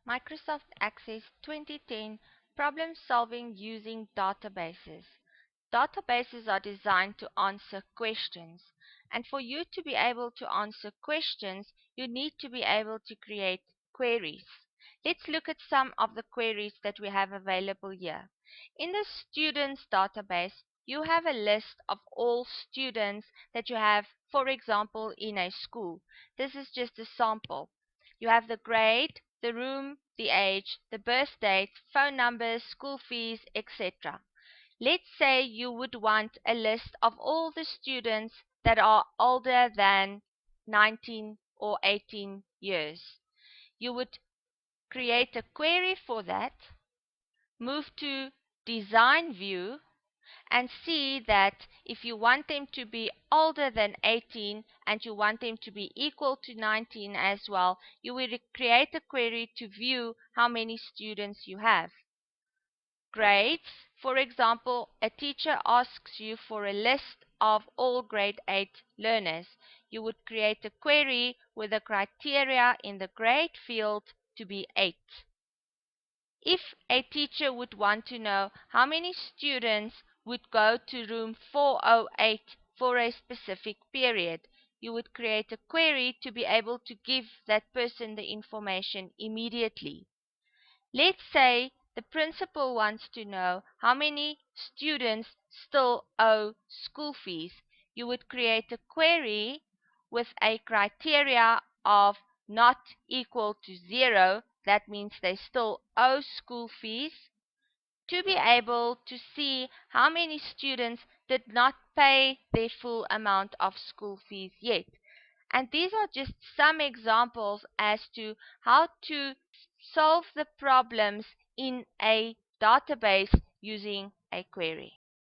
Microsoft Access 2010 Problem Solving Using Databases. Databases are designed to answer questions, and for you to be able to answer questions, you need to be able to create queries. Let's look at some of the queries that we have available here. In the students database, you have a list of all students that you have, for example, in a school. This is just a sample. You have the grade, the room, the age, the birth date, phone numbers, school fees, etc. Let's say you would want a list of all the students that are older than 19 or 18 years. You would create a query for that, move to Design View, and see that if you want them to be older than 18 and you want them to be equal to 19 as well, you will create a query to view how many students you have. Grades, for example, a teacher asks you for a list of all grade 8 learners. You would create a query with the criteria in the grade field to be 8. If a teacher would want to know how many students would go to room 408 for a specific period, you would create a query to be able to give that person the information immediately. Let's say the principal wants to know how many students still owe school fees. You would create a query with a criteria of not equal to 0, that means they still owe school fees, to be able to see how many students did not pay their full amount of school fees yet. And these are just some examples as to how to solve the problems in a database using a query.